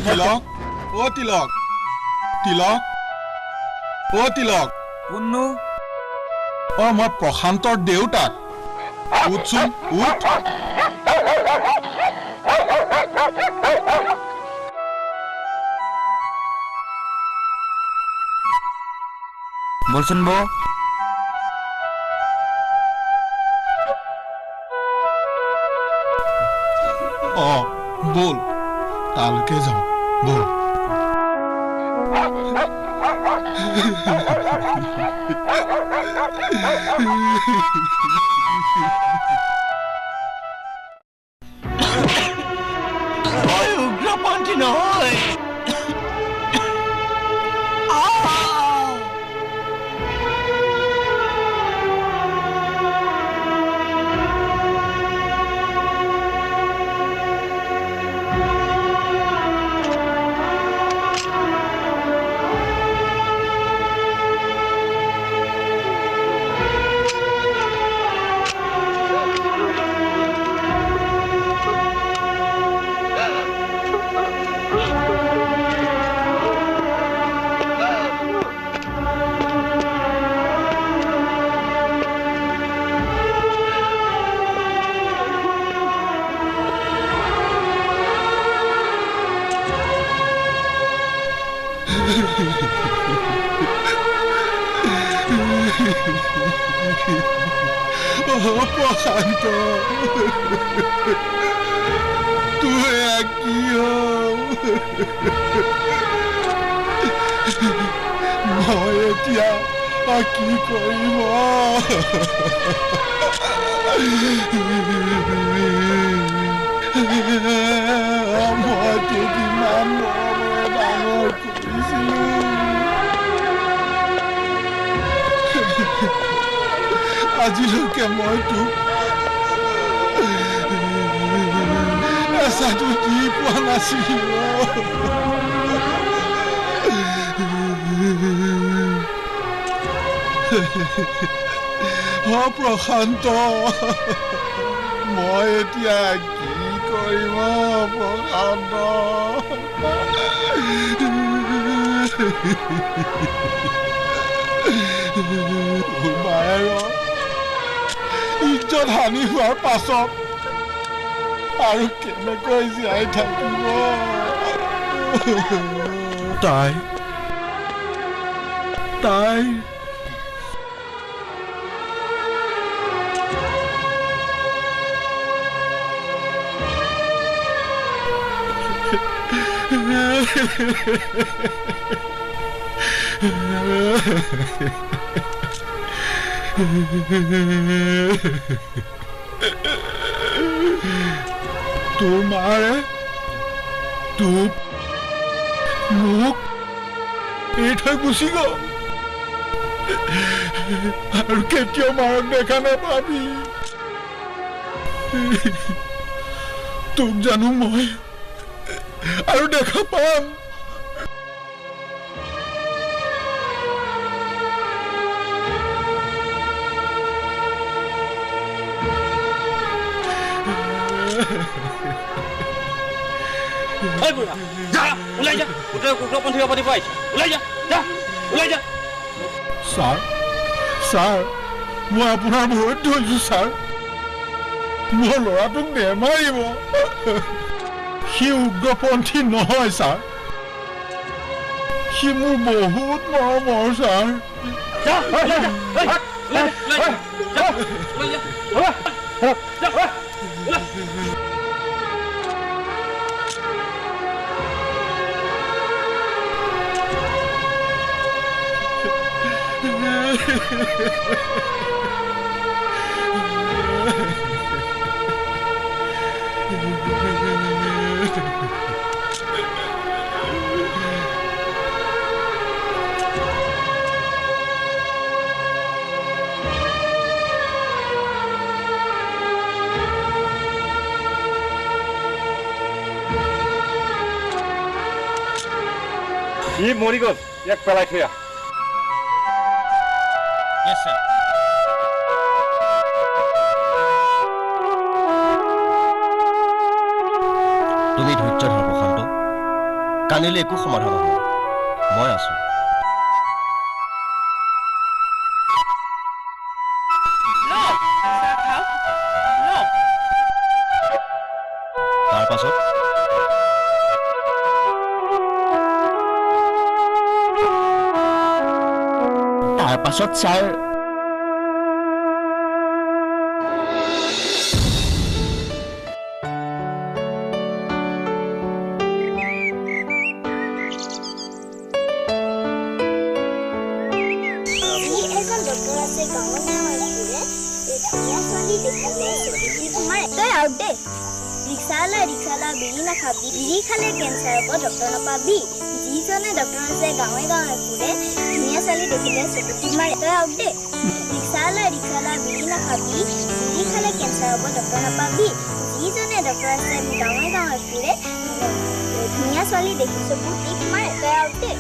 তিলক ও তিলক তিলক ও তিলক কোননো ও মই প্ৰশান্তৰ দেউতাক উঠচোন উঠ বলছেন বৌ বল তালৈকে যাওঁ বল উগ্ৰপন্থী নহয় প্ৰশান্ত তুই কি মই এতিয়া কি কৰিম মই তোক ইমান ডাঙৰ কৰিছিলো আজিলৈকে মই তোক এচাটো দি পোৱা নাছিলো প্ৰশান্ত মই এতিয়া কি কৰিম প্ৰশান্ত মায়েৰ ইজ্জত হানি হোৱাৰ পাছত আৰু কেনেকৈ জীয়াই থাকিব তাই তোৰ মাৰে তোক মোক এই থৈ গুচি গ'ল আৰু কেতিয়াও মাৰক দেখা নাপাবি তোক জানো মই আৰু দেখা পাম ছাৰ মই আপোনাৰ ভৰিত ধৰিছো ছাৰ মোৰ ল'ৰাটোক নেমাৰিব সি উগ্ৰপন্থী নহয় ছাৰ সি মোৰ বহুত মৰমৰ ছাৰ ই মৰি গ'ল ইয়াক পেলাই থৈ আহ Yes, sir. ধৈৰ্য ধৰ প্ৰশান্ত কান্দিলে একো সমাধান হ'ব মই আছো তাৰ পাছত ছাৰ ৰিক্সালা বিৰি নাখাবি বিৰি খালে কেঞ্চাৰ হ'ব ডক্টৰ নাপাবি যিজনে ডক্টৰ আছে গাঁৱে গাঁৱে ফুৰে ধুনীয়া ছোৱালী দেখিলে চকুটি মাৰে তই আউট দে ৰিক্সালা বিৰি নাখাবি বিৰি খালে কেঞ্চাৰ হ'ব ডক্টৰ নাপাবি যিজনে ডক্টৰ আছে গাঁৱে গাঁৱে ফুৰে ধুনীয়া ছোৱালী দেখি চকুটি মাৰে তই আউট দে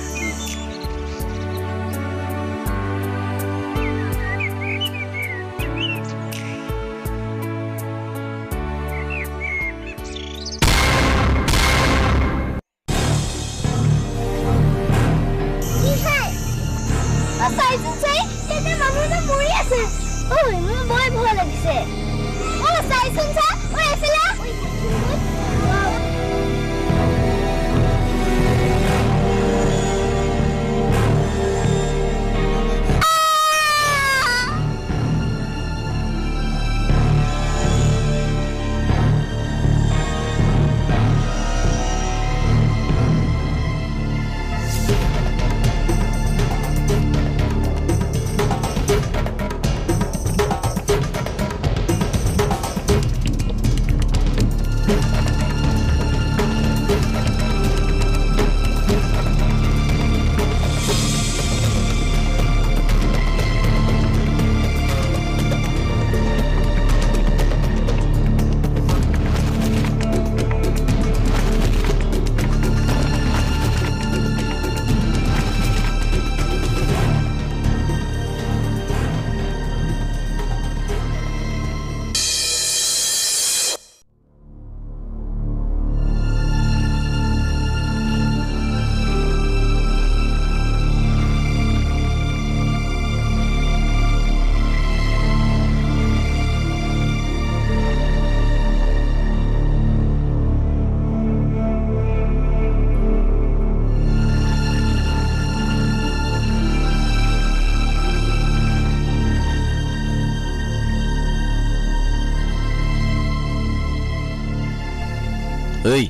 এই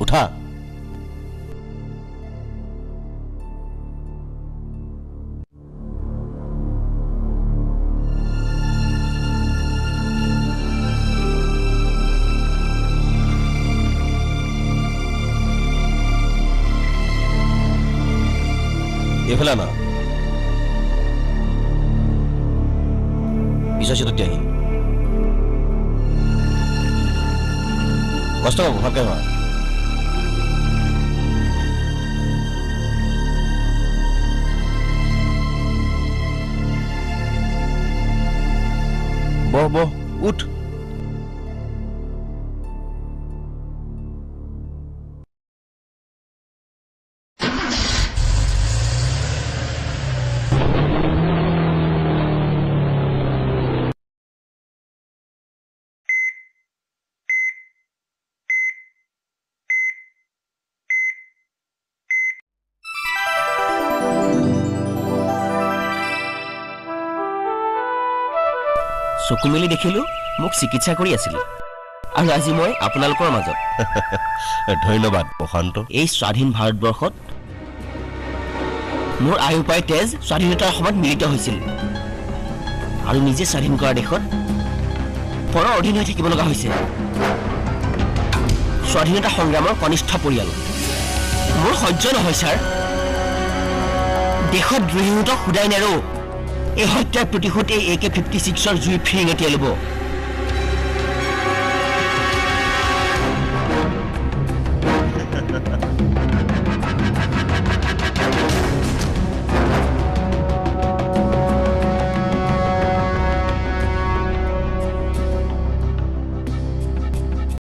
উঠা এইফালে না পিছা চিটত আহি কষ্ট পাব ভালকে হোৱা বহ বহ উঠ চকু মেলি দেখিলো মোক চিকিৎসা কৰি আছিল আৰু আজি মই আপোনালোকৰ মাজত ধন্যবাদ প্ৰশান্ত এই স্বাধীন ভাৰতবৰ্ষত মোৰ আয়ু পাই তেজ স্বাধীনতাৰ সময়ত মিলিত হৈছিল আৰু নিজে স্বাধীন কৰা দেশত পৰৰ অধীন হৈ থাকিব লগা হৈছে স্বাধীনতা সংগ্ৰামৰ কনিষ্ঠ পৰিয়াল মোৰ সহ্য নহয় ছাৰ দেশত দ্ৰোহীহঁতক সুদাই নেৰো এই হত্যাৰ প্ৰতিশোধ এই AK-56ৰ জুই ফিৰিঙে তিয়ালিব